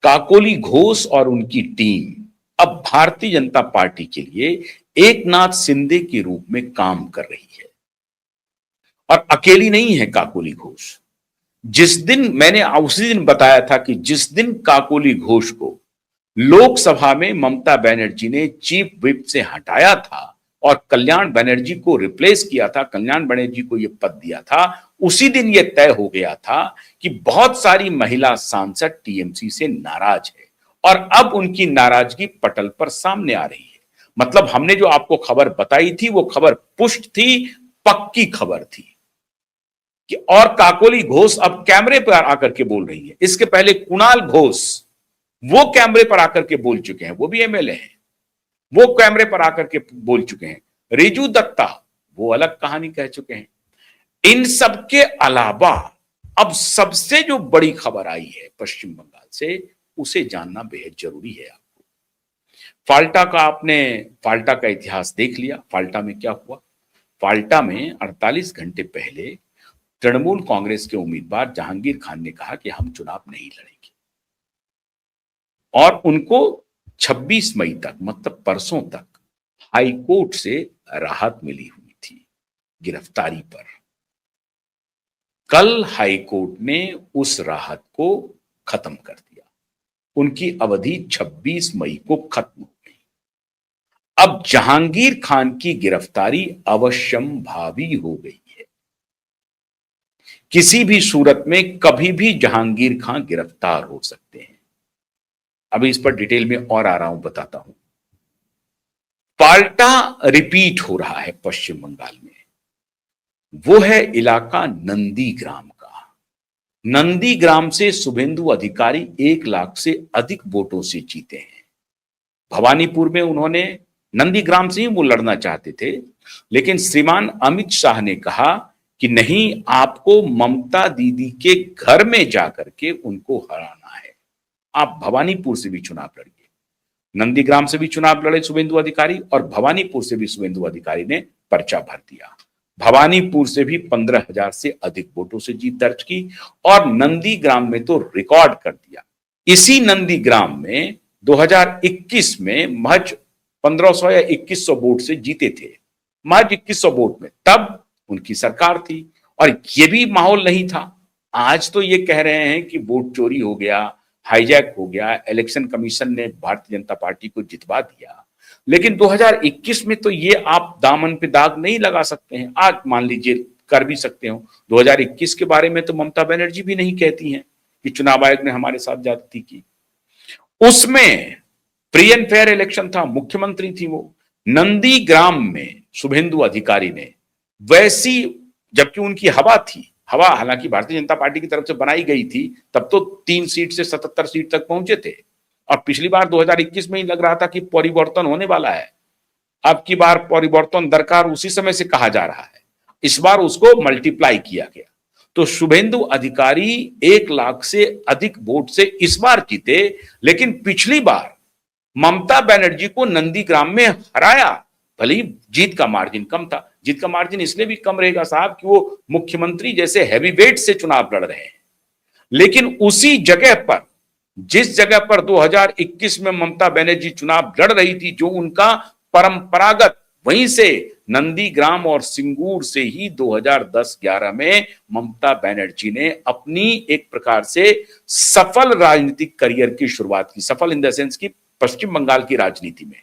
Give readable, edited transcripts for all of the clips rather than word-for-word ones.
काकोली घोष और उनकी टीम अब भारतीय जनता पार्टी के लिए एकनाथ शिंदे के रूप में काम कर रही है। और अकेली नहीं है काकोली घोष। जिस दिन मैंने उसी दिन बताया था कि जिस दिन काकोली घोष को लोकसभा में ममता बनर्जी ने चीफ व्हिप से हटाया था और कल्याण बनर्जी को रिप्लेस किया था, कल्याण बनर्जी को यह पद दिया था, उसी दिन यह तय हो गया था कि बहुत सारी महिला सांसद टीएमसी से नाराज है और अब उनकी नाराजगी पटल पर सामने आ रही है। मतलब हमने जो आपको खबर बताई थी वो खबर पुष्ट थी, पक्की खबर थी कि और काकोली घोष अब कैमरे पर आकर के बोल रही है। इसके पहले कुणाल घोष वो कैमरे पर आकर के बोल चुके हैं, वो भी एमएलए हैं, वो कैमरे पर आकर के बोल चुके हैं। रिजू दत्ता वो अलग कहानी कह चुके हैं। इन सब के अलावा अब सबसे जो बड़ी खबर आई है पश्चिम बंगाल से, उसे जानना बेहद जरूरी है। आपको फाल्टा का इतिहास देख लिया। फाल्टा में क्या हुआ? फाल्टा में 48 घंटे पहले तृणमूल कांग्रेस के उम्मीदवार जहांगीर खान ने कहा कि हम चुनाव नहीं लड़ेंगे और उनको 26 मई तक, मतलब परसों तक, हाई कोर्ट से राहत मिली हुई थी गिरफ्तारी पर। कल हाई कोर्ट ने उस राहत को खत्म कर दिया। उनकी अवधि 26 मई को खत्म हो गई। अब जहांगीर खान की गिरफ्तारी अवश्यंभावी हो गई है। किसी भी सूरत में कभी भी जहांगीर खान गिरफ्तार हो सकते हैं। अभी इस पर डिटेल में और आ रहा हूं, बताता हूं। फाल्टा रिपीट हो रहा है पश्चिम बंगाल में। वो है इलाका नंदीग्राम का। नंदीग्राम से शुभेंदु अधिकारी 1 लाख से अधिक वोटों से जीते हैं। भवानीपुर में उन्होंने, नंदीग्राम से ही वो लड़ना चाहते थे, लेकिन श्रीमान अमित शाह ने कहा कि नहीं, आपको ममता दीदी के घर में जाकर के उनको हराना है। आप भवानीपुर से भी चुनाव लड़िए। नंदीग्राम से भी चुनाव लड़े शुभेंदु अधिकारी और भवानीपुर से भी शुभेंदु अधिकारी ने पर्चा भर दिया। भवानीपुर से भी 15,000 से अधिक वोटों से जीत दर्ज की और नंदीग्राम में तो रिकॉर्ड कर दिया। इसी नंदीग्राम में 2021 में महज 1500 या 2100 वोट से जीते थे, महज 2100 वोट में। तब उनकी सरकार थी और ये भी माहौल नहीं था। आज तो ये कह रहे हैं कि वोट चोरी हो गया, हाईजैक हो गया, इलेक्शन कमीशन ने भारतीय जनता पार्टी को जितवा दिया। लेकिन 2021 में तो ये आप दामन पे दाग नहीं लगा सकते हैं। आज मान लीजिए कर भी सकते हो। 2021 के बारे में तो ममता बनर्जी भी नहीं कहती हैं कि चुनाव आयोग ने हमारे साथ ज्यादती की। उसमें फ्री एंड फेयर इलेक्शन था, मुख्यमंत्री थी वो। नंदीग्राम में शुभेंदु अधिकारी ने वैसी, जबकि उनकी हवा थी, हवा हालांकि भारतीय जनता पार्टी की तरफ से बनाई गई थी, तब तो 3 सीट से 77 सीट तक पहुंचे थे और पिछली बार 2021 में ही लग रहा था कि परिवर्तन होने वाला है। अब की बार परिवर्तन दरकार उसी समय से कहा जा रहा है। इस बार उसको मल्टीप्लाई किया गया। तो शुभेंदु अधिकारी 1 लाख से अधिक वोट से इस बार जीते, लेकिन पिछली बार ममता बनर्जी को नंदीग्राम में हराया। भले ही जीत का मार्जिन कम था। जीत का मार्जिन इसलिए भी कम रहेगा साहब कि वो मुख्यमंत्री जैसे हैवीवेट से चुनाव लड़ रहे हैं। लेकिन उसी जगह पर, जिस जगह पर 2021 में ममता बनर्जी चुनाव लड़ रही थी, जो उनका परंपरागत, वहीं से नंदीग्राम और सिंगूर से ही 2010-11 में ममता बनर्जी ने अपनी एक प्रकार से सफल राजनीतिक करियर की शुरुआत की। सफल इन द सेंस की पश्चिम बंगाल की राजनीति में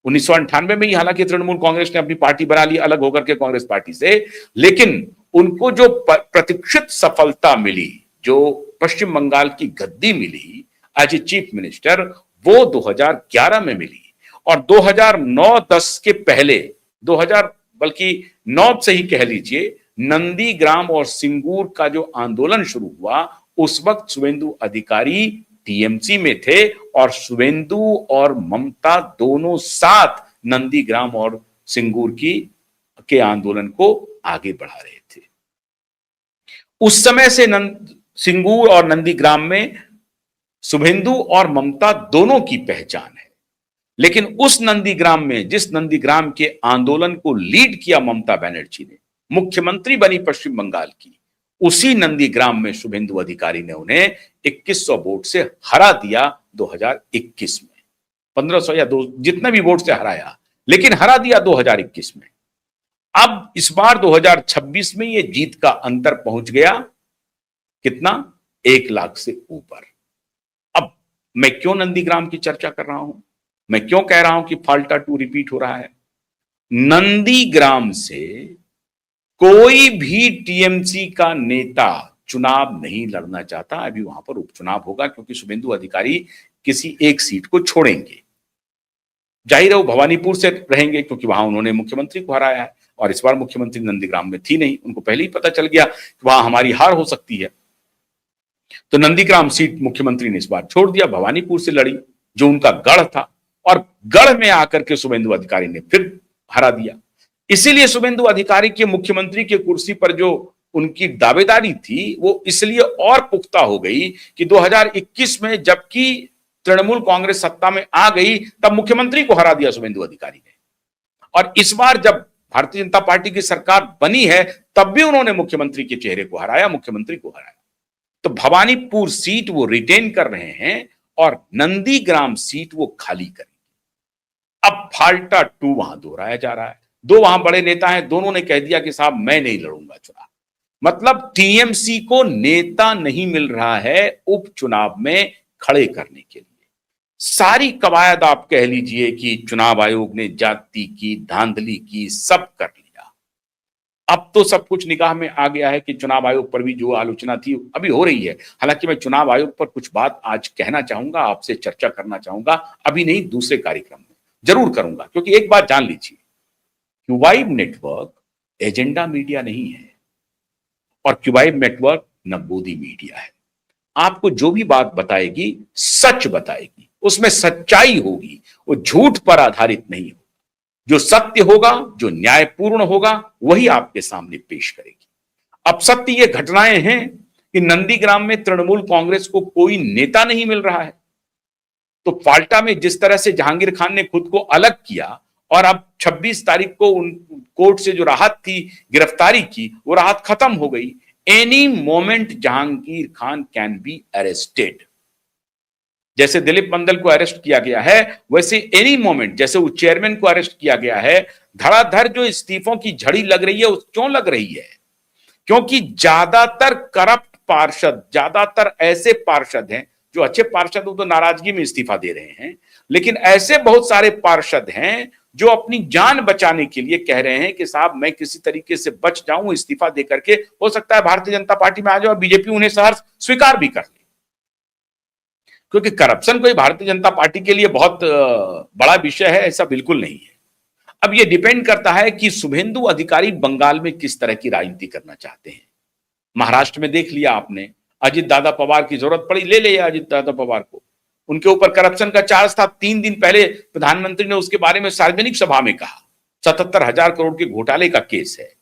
1998 में ही हालांकि तृणमूल कांग्रेस ने अपनी पार्टी बना ली अलग होकर के कांग्रेस पार्टी से, लेकिन उनको जो प्रतीक्षित सफलता मिली, जो पश्चिम बंगाल की गद्दी मिली एज ए चीफ मिनिस्टर, वो 2011 में मिली। और 2009-10 के पहले, 2000 बल्कि 9 से ही कह लीजिए, नंदीग्राम और सिंगूर का जो आंदोलन शुरू हुआ, उस वक्त शुभेंदु अधिकारी टीएमसी में थे और शुभेंदु और ममता दोनों साथ नंदीग्राम और सिंगूर के आंदोलन को आगे बढ़ा रहे थे। उस समय से सिंगूर और नंदीग्राम में शुभेंदु और ममता दोनों की पहचान है। लेकिन उस नंदीग्राम में, जिस नंदीग्राम के आंदोलन को लीड किया ममता बनर्जी ने, मुख्यमंत्री बनी पश्चिम बंगाल की, उसी नंदीग्राम में शुभेंदु अधिकारी ने उन्हें 2100 वोट से हरा दिया 2021 में। 1500 या 2 जितने भी वोट से हराया, लेकिन हरा दिया 2021 में। अब इस बार 2026 में ये जीत का अंतर पहुंच गया कितना, 1 लाख से ऊपर। अब मैं क्यों नंदीग्राम की चर्चा कर रहा हूं, मैं क्यों कह रहा हूं कि फाल्टा 2 रिपीट हो रहा है। नंदीग्राम से कोई भी टीएमसी का नेता चुनाव नहीं लड़ना चाहता। अभी वहां पर उपचुनाव होगा क्योंकि शुभेंदु अधिकारी किसी एक सीट को छोड़ेंगे। जाहिर है वो भवानीपुर से रहेंगे क्योंकि वहां उन्होंने मुख्यमंत्री को हराया है, और इस बार मुख्यमंत्री नंदीग्राम में थी नहीं, उनको पहले ही पता चल गया कि वहां हमारी हार हो सकती है। तो नंदीग्राम सीट मुख्यमंत्री ने इस बार छोड़ दिया, भवानीपुर से लड़ी जो उनका गढ़ था, और गढ़ में आकर के शुभेंदु अधिकारी ने फिर हरा दिया। इसीलिए शुभेंदु अधिकारी के मुख्यमंत्री की कुर्सी पर जो उनकी दावेदारी थी वो इसलिए और पुख्ता हो गई कि 2021 में जबकि तृणमूल कांग्रेस सत्ता में आ गई तब मुख्यमंत्री को हरा दिया शुभेंदु अधिकारी ने, और इस बार जब भारतीय जनता पार्टी की सरकार बनी है तब भी उन्होंने मुख्यमंत्री के चेहरे को हराया, मुख्यमंत्री को हराया। तो भवानीपुर सीट वो रिटेन कर रहे हैं और नंदीग्राम सीट वो खाली करेंगे। अब फाल्टा 2 वहां दोहराया जा रहा है। 2 वहां बड़े नेता हैं, दोनों ने कह दिया कि साहब मैं नहीं लड़ूंगा चुनाव। मतलब टीएमसी को नेता नहीं मिल रहा है उपचुनाव में खड़े करने के लिए। सारी कवायद आप कह लीजिए कि चुनाव आयोग ने जाति की, धांधली की, सब कर लिया। अब तो सब कुछ निगाह में आ गया है कि चुनाव आयोग पर भी जो आलोचना थी अभी हो रही है। हालांकि मैं चुनाव आयोग पर कुछ बात आज कहना चाहूंगा, आपसे चर्चा करना चाहूंगा, अभी नहीं दूसरे कार्यक्रम में जरूर करूंगा। क्योंकि एक बात जान लीजिए, क्यूबाइब नेटवर्क एजेंडा मीडिया नहीं है, और क्यूबाइब नेटवर्क नवोदी मीडिया है। आपको जो भी बात बताएगी सच बताएगी, उसमें सच्चाई होगी, वो झूठ पर आधारित नहीं होगा। जो सत्य होगा, जो न्यायपूर्ण होगा, वही आपके सामने पेश करेगी। अब सत्य ये घटनाएं हैं कि नंदीग्राम में तृणमूल कांग्रेस को कोई नेता नहीं मिल रहा है। तो फाल्टा में जिस तरह से जहांगीर खान ने खुद को अलग किया, और अब 26 तारीख को उन कोर्ट से जो राहत थी, गिरफ्तारी की, वो राहत खत्म हो गई। Any moment Jahangir Khan can be arrested. जैसे दिलीप मंडल को अरेस्ट किया गया है, वैसे एनी मोमेंट जैसे उस चेयरमैन को अरेस्ट किया गया है। धड़ाधड़ जो इस्तीफों की झड़ी लग रही है, वो क्यों लग रही है? क्योंकि ज्यादातर करप्ट पार्षद, ज्यादातर ऐसे पार्षद हैं जो अच्छे पार्षद हो तो नाराजगी में इस्तीफा दे रहे हैं, लेकिन ऐसे बहुत सारे पार्षद हैं जो अपनी जान बचाने के लिए कह रहे हैं कि साहब मैं किसी तरीके से बच जाऊं, इस्तीफा दे करके हो सकता है भारतीय जनता पार्टी में आ जाओ, बीजेपी उन्हें सहर्ष स्वीकार भी कर ले। क्योंकि करप्शन कोई भारतीय जनता पार्टी के लिए बहुत बड़ा विषय है, ऐसा बिल्कुल नहीं है। अब यह डिपेंड करता है कि शुभेंदु अधिकारी बंगाल में किस तरह की राजनीति करना चाहते हैं। महाराष्ट्र में देख लिया आपने, अजित दादा पवार की जरूरत पड़ी, ले लिया अजित दादा पवार को। उनके ऊपर करप्शन का चार्ज था। 3 दिन पहले प्रधानमंत्री ने उसके बारे में सार्वजनिक सभा में कहा। 77,000 करोड़ के घोटाले का केस है।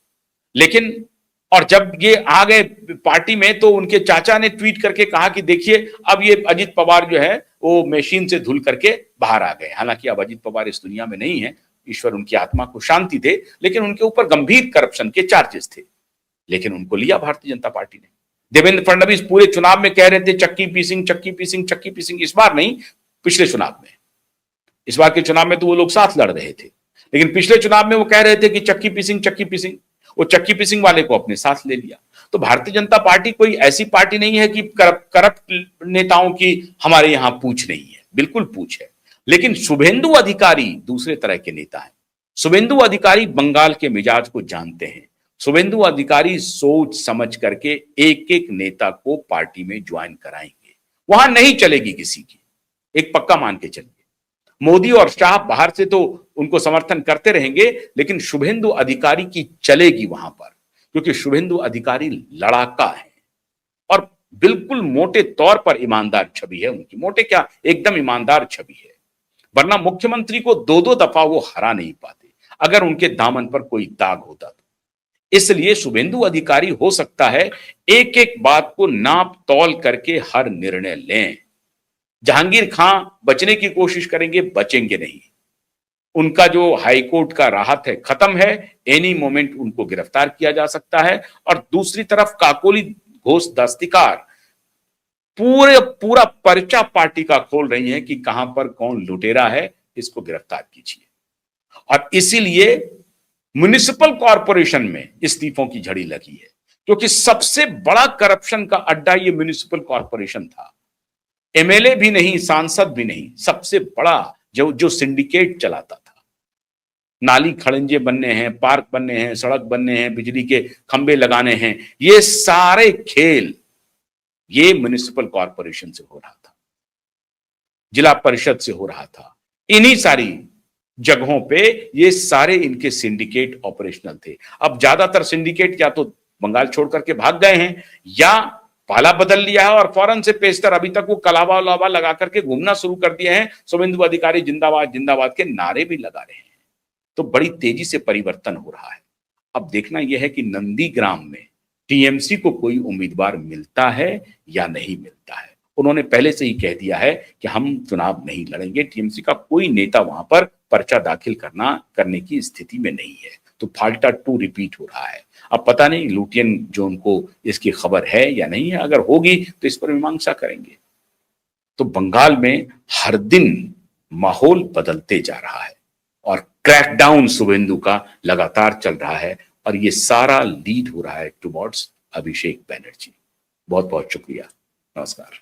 लेकिन और जब ये आ गए पार्टी में तो उनके चाचा ने ट्वीट करके कहा कि देखिए अब ये अजित पवार जो है वो मशीन से धुल करके बाहर आ गए। हालांकि अब अजित पवार इस दुनिया में नहीं है, ईश्वर उनकी आत्मा को शांति दे, लेकिन उनके ऊपर गंभीर करप्शन के चार्जेस थे। लेकिन उनको लिया भारतीय जनता पार्टी ने। देवेंद्र फडणवीस पूरे चुनाव में कह रहे थे चक्की पीसिंग, चक्की पीसिंग, चक्की पीसिंग। इस बार नहीं, पिछले चुनाव में। इस बार के चुनाव में तो वो लोग साथ लड़ रहे थे, लेकिन पिछले चुनाव में वो कह रहे थे कि चक्की पीसिंग, चक्की पीसिंग। वो चक्की पीसिंग वाले को अपने साथ ले लिया। तो भारतीय जनता पार्टी कोई ऐसी पार्टी नहीं है कि करप्ट नेताओं की हमारे यहां पूछ नहीं है, बिल्कुल पूछ है। लेकिन शुभेंदु अधिकारी दूसरे तरह के नेता हैं। शुभेंदु अधिकारी बंगाल के मिजाज को जानते हैं। शुभेंदु अधिकारी सोच समझ करके एक एक नेता को पार्टी में ज्वाइन कराएंगे। वहां नहीं चलेगी किसी की, एक पक्का मान के चलिए। मोदी और शाह बाहर से तो उनको समर्थन करते रहेंगे, लेकिन शुभेंदु अधिकारी की चलेगी वहां पर, क्योंकि शुभेंदु अधिकारी लड़ाका है और बिल्कुल मोटे तौर पर ईमानदार छवि है उनकी। मोटे क्या, एकदम ईमानदार छवि है। वरना मुख्यमंत्री को 2-2 दफा वो हरा नहीं पाते अगर उनके दामन पर कोई दाग होता तो। इसलिए शुभेंदु अधिकारी हो सकता है एक एक बात को नाप तौल करके हर निर्णय लें। जहांगीर खान बचने की कोशिश करेंगे, बचेंगे नहीं। उनका जो हाईकोर्ट का राहत है खत्म है, एनी मोमेंट उनको गिरफ्तार किया जा सकता है। और दूसरी तरफ काकोली घोष दस्तिकार पूरा पर्चा पार्टी का खोल रही है कि कहां पर कौन लुटेरा है, इसको गिरफ्तार कीजिए। और इसीलिए म्युनिसिपल कॉरपोरेशन में इस्तीफों की झड़ी लगी है, क्योंकि सबसे बड़ा करप्शन का अड्डा ये म्युनिसिपल कॉरपोरेशन था। एमएलए भी नहीं, सांसद भी नहीं, सबसे बड़ा जो सिंडिकेट चलाता था। नाली खड़ंजे बनने हैं, पार्क बनने हैं, सड़क बनने हैं, बिजली के खंबे लगाने हैं, ये सारे खेल ये म्युनिसिपल कॉरपोरेशन से हो रहा था, जिला परिषद से हो रहा था। इन्हीं सारी जगहों पे ये सारे इनके सिंडिकेट ऑपरेशनल थे। अब ज्यादातर सिंडिकेट या तो बंगाल छोड़ करके भाग गए हैं या पाला बदल लिया है और फौरन से पेशतर अभी तक वो कलावा उलावा लगा करके घूमना शुरू कर दिए हैं। शुभेंदु अधिकारी जिंदाबाद जिंदाबाद के नारे भी लगा रहे हैं। तो बड़ी तेजी से परिवर्तन हो रहा है। अब देखना यह है कि नंदीग्राम में टीएमसी को कोई उम्मीदवार मिलता है या नहीं मिलता है। उन्होंने पहले से ही कह दिया है कि हम चुनाव नहीं लड़ेंगे, टीएमसी का कोई नेता वहां पर पर्चा दाखिल करने की स्थिति में नहीं है। तो फाल्टा 2 रिपीट हो रहा है। अब पता नहीं लुटियन जोन को इसकी खबर है या नहीं है, अगर होगी तो इस पर मीमांसा करेंगे। तो बंगाल में हर दिन माहौल बदलते जा रहा है और क्रैकडाउन शुभेंदु का लगातार चल रहा है और ये सारा लीड हो रहा है टुवर्ड्स अभिषेक बैनर्जी। बहुत बहुत शुक्रिया, नमस्कार।